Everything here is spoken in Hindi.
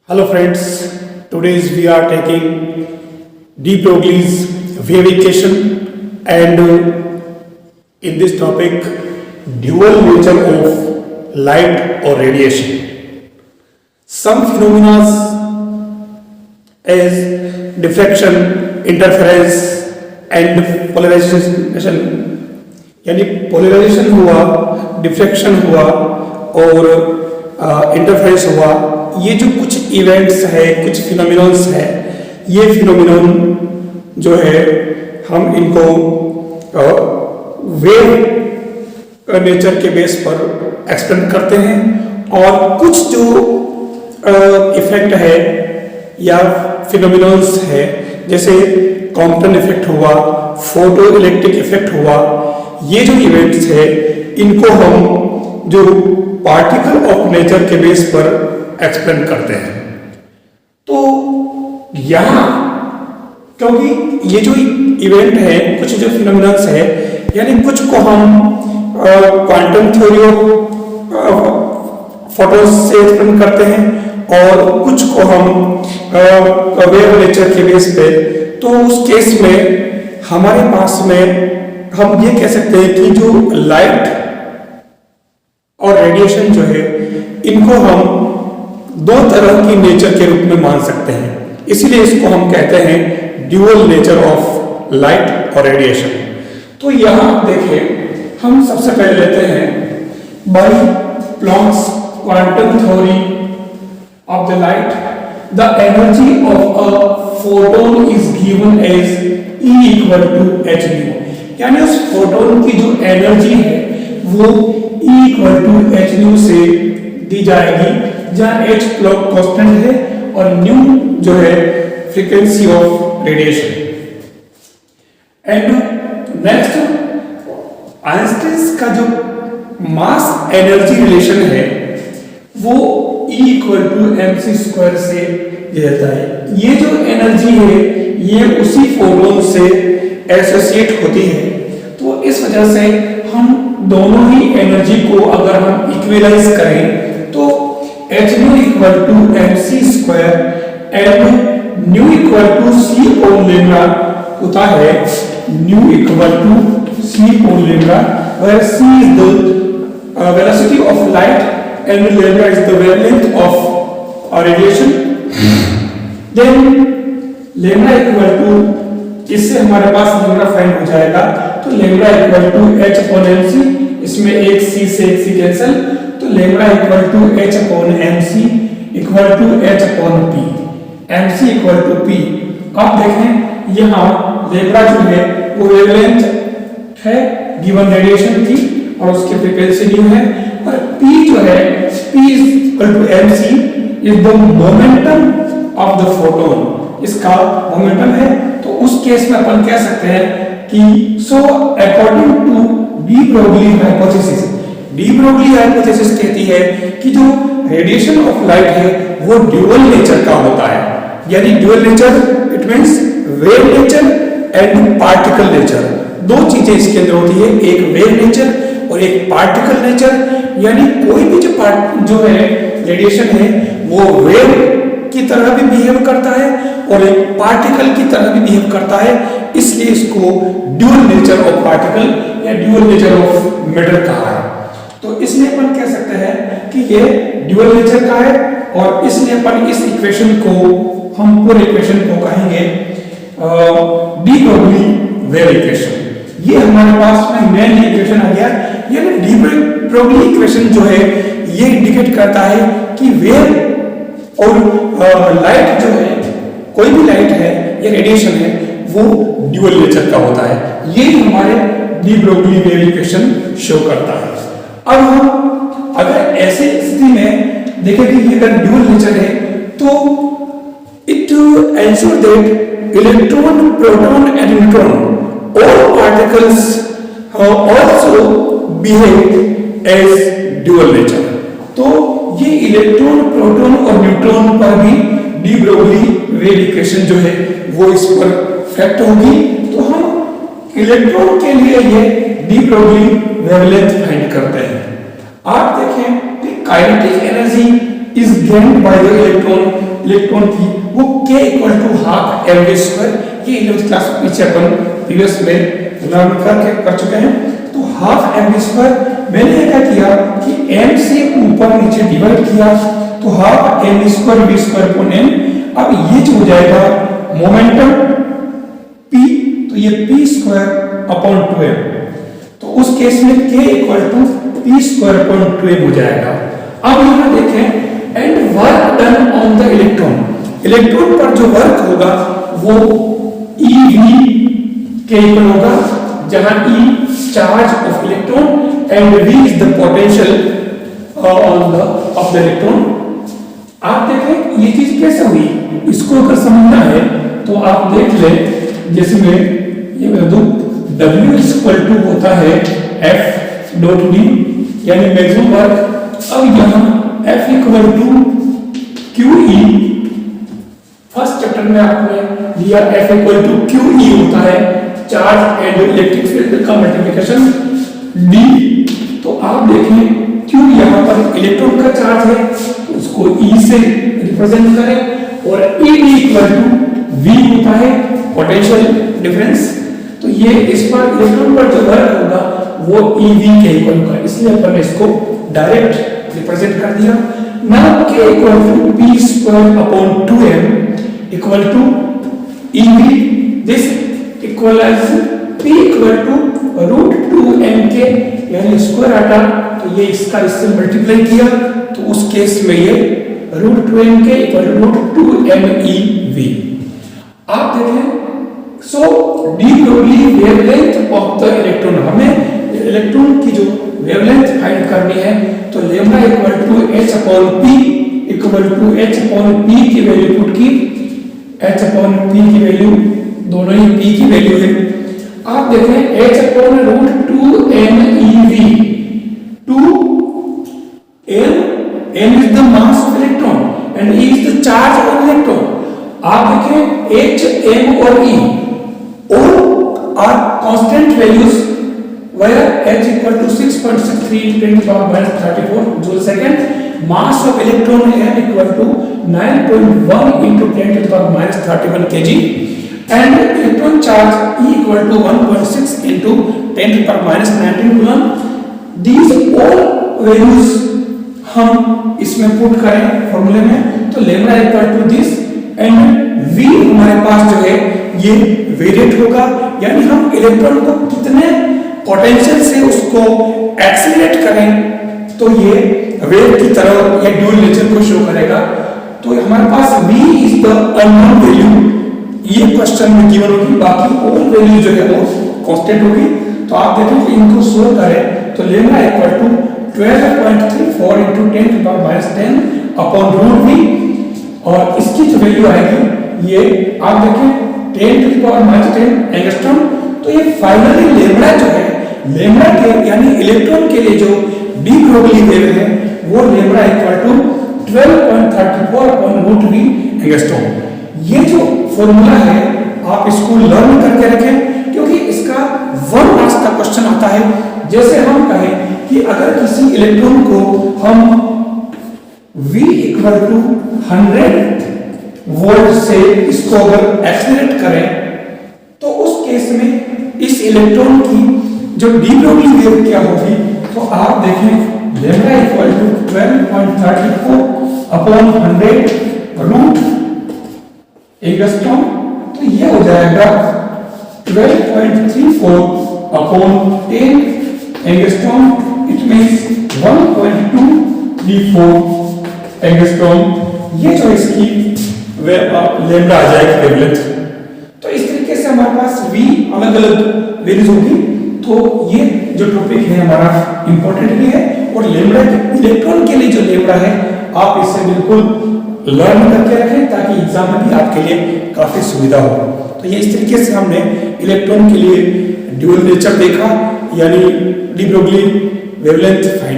Hello friends, today we are taking de Broglie's wave equation and in this topic dual nature of light or radiation. Some phenomena as diffraction, interference and polarization यानी पोलराइजेशन हुआ, डिफ्रैक्शन हुआ और इंटरफेरेंस हुआ, ये जो कुछ इवेंट्स है, कुछ फिनोमिनॉन्स है, ये फिनोमिनॉन जो है हम इनको वेव नेचर के बेस पर एक्सप्लेन करते हैं और कुछ जो इफेक्ट है या फिनोमिनॉन्स है जैसे कॉम्पटन इफेक्ट हुआ, फोटो इलेक्ट्रिक इफेक्ट हुआ, ये जो इवेंट्स है इनको हम जो पार्टिकल ऑफ नेचर के बेस पर एक्सप्लेन करते हैं। तो यहाँ क्योंकि ये जो इवेंट है, कुछ जो फिनोमिनन्स है, यानी कुछ को हम क्वांटम थ्योरी ऑफ फोटोन से एक्सप्लेन करते हैं और कुछ को हम वेव नेचर के बेस पे। तो उस केस में हमारे पास में हम ये कह सकते हैं कि जो लाइट और रेडिएशन जो है इनको हम दो तरह की नेचर के रूप में मान सकते हैं, इसीलिए इसको हम कहते हैं ड्यूअल नेचर ऑफ लाइट और रेडिएशन। तो यहां देखें, हम सबसे पहले लेते हैं by Planck's quantum theory of the light, the energy of a photon is given as E equal to H nu, यानी उस फोटोन की जो एनर्जी है वो E equal to H nu से दी जाएगी, जहां H प्लॉक कांस्टेंट है और न्यू जो है frequency of radiation. And next Einstein का जो मास एनर्जी रिलेशन है वो E equal to mc square से दिया जाता है। ये जो एनर्जी है ये उसी फोटोन से एसोसिएट होती है, तो इस वजह से हम दोनों ही एनर्जी को अगर हम इक्विलाइज करें तो H nu equal to mc square and nu equal to c on lambda होता है nu equal to c on lambda, where c is the velocity of light and lambda is the wavelength of radiation. Then lambda equal to, इससे हमारे पास लैम्डा फाइंड हो जाएगा, तो lambda equal to h upon mc, इसमें एक c से एक c कैंसिल, तो lambda equal to h upon mc equal to h upon p, mc equal to p। अब देखें यहाँ लैम्डा जो है वो वेवलेंथ है गिवन रेडिएशन की और उसकी फ्रीक्वेंसी न्यू है, और p जो है p equal to mc is the momentum of the photon, इसका मोमेंटम है। तो उस केस में अपन कह सकते हैं कि so according to de Broglie hypothesis, de Broglie hypothesis कहती है कि जो रेडिएशन ऑफ लाइट है वो ड्यूअल नेचर का होता है, यानी dual nature it means wave nature and particle nature, दो चीजें इसके अंदर होती है, एक वेव नेचर और एक पार्टिकल नेचर। यानी कोई भी जो है रेडिएशन है वो वेव की तरह भी बिहेव करता है और एक पार्टिकल की तरह भी बिहेव करता है, इसलिए इसको ड्यूअल नेचर ऑफ पार्टिकल या ड्यूअल नेचर ऑफ मैटर कहा है। तो इसलिए अपन कह सकते हैं कि ये ड्यूअल नेचर का है और इसलिए अपन इस इक्वेशन को, हम पूरे इक्वेशन को कहेंगे डी ब्रोगली वेव इक्वेशन। ये हमारे पास में मेन इक्वेशन आ गया, यानी डी ब्रोगली इक्वेशन जो है ये इंडिकेट करता है कि वेव और लाइट जो है, कोई भी लाइट है या रेडिएशन है वो ड्यूअल नेचर का होता है, ये हमारे de Broglie wave equation show करता है। अब हम अगर ऐसे स्थिति में देखें कि ये अगर ड्यूअल नेचर है तो it ensure that electron, proton and neutron all particles also behave as dual nature. तो ये इलेक्ट्रॉन, प्रोटॉन और न्यूट्रॉन पर भी डी ब्रोगली वेव इक्वेशन जो है वो इस पर फैक्ट होगी। तो हम इलेक्ट्रॉन के लिए ये डी ब्रोगली वेवलेंथ फाइंड करते हैं। आप देखें कि kinetic energy is gained by the electron electron थी वो k equal to half mv²। ये 11th क्लास में पीछे अपन प्रीवियस में लर्न कर चुके हैं। तो हाफ mv², मैंने क्या किया कि m से ऊपर नीचे डिवाइड किया, तो हाफ mv² v²/m। अब ये जो हो जाएगा मोमेंटम p, तो ये p²/2m। तो उस केस में k इक्वल टू p²/2m हो जाएगा। अब यहां देखें, and work done on the electron, electron पर जो वर्क होगा वो eV के इक्वल होगा, जहां E charge of electron and V is the potential of the electron. आप देखें ये चीज कैसे हुई, इसको अगर समझना है तो आप देख ले, जिसमें ये मैं दो W इक्वल टू होता है F.D यानी मैक्सिमम वर्क। अब यहां F equal to QE, first chapter में आपने लिया F इक्वल टू QE होता है चार्ज एंड इलेक्ट्रिक फील्ड का मल्टीप्लिकेशन D। तो आप देखें Q यहां पर इलेक्ट्रॉन का चार्ज है, उसको E से रिप्रेजेंट करें, और ED इक्वल टू V होता है पोटेंशियल डिफरेंस। तो ये इस पर इलेक्ट्रॉन पर जो वर्क होगा वो EV के इक्वल होगा, इसलिए अपन इसको डायरेक्ट रिप्रेजेंट कर दिया। Now K equal to p²/2m equal to EV, this equalise P equal to √2mk यानी स्क्वायर आटा, तो ये इसका इससे मल्टीप्लाई किया, तो उस केस में ये √2mk इक्वल टू √2meV। आप देखें, so de Broglie wavelength of the electron, हमें इलेक्ट्रॉन की जो वेवलेंथ फाइंड करनी है, तो lambda equal to h/p equal to h/p की वैल्यू पुट की, h/p की वैल्यू दोनों ही p की वैल्यू है। आप देखें h/√2meV, 2m is the mass of electron and E is the charge of electron। आप देखें h, m और E all are constant values where h equal to 6.63 × 10⁻34 joule second, mass of electron m equal to 9.1 × 10⁻31 kg, and electron charge E equal to 1.6 × 10⁻19 coulomb। These all values हम इसमें पुट करें फॉर्मूले में, तो lambda equal to this and V हमारे पास जो है ये वेरिएट होगा, यानी हम इलेक्ट्रॉन को कितने पोटेंशियल से उसको एक्सीलरेट करें तो ये वेव की तरह या ड्यूल नेचर को शो करेगा। तो हमारे पास V is the unknown value, ये क्वेश्चन में गिवन होगी, बाकी ऑल वैल्यू जो है वो कांस्टेंट होगी। तो आप देखें कि इनको सोल्व करें तो lambda equal to 12.34 × 10⁻10 upon √V, और इसकी जो वैल्यू आएगी ये आप देखें 10⁻10 एंगस्ट्रॉम। तो ये फाइनली लेम्डा जो है, लेम्डा के यानी इलेक्ट्रॉन के लिए जो डी ब्रोगली वेव है वो lambda equal to 12.34 upon √V angstrom. ये जो फॉर्मूला है आप इसको लर्न करके रखें, क्योंकि इसका 1 मार्क्स का क्वेश्चन आता है। जैसे हम कहें कि अगर किसी इलेक्ट्रॉन को हम V इक्वल टू 100 वोल्ट से इसको अगर एक्सीलरेट करें तो उस केस में इस इलेक्ट्रॉन की जो डी ब्रोगली वेव क्या होगी, तो आप देखें lambda equal to 12.34 upon 100 √angstrom, तो ये हो जाएगा 12.34 upon 10 angstrom, it means 1.234 angstrom. ये जो इसकी लेम्डा आ जाएगी वेवलेंथ। तो इस तरीके से हमारे पास V अलग अलग वैल्यूज होगी। तो ये जो टॉपिक है हमारा इंपॉर्टेंट भी है, और लेम्डा इलेक्ट्रॉन के लिए जो लेम्डा है आप इसे बिल्कुल लर्न करके रखें ताकि एग्जाम में भी आपके लिए काफी सुविधा हो। तो ये इस तरीके से हमने इलेक्ट्रॉन के लिए ड्यूल नेचर देखा, यानी डी ब्रोगली वेवलेंथ फाइंड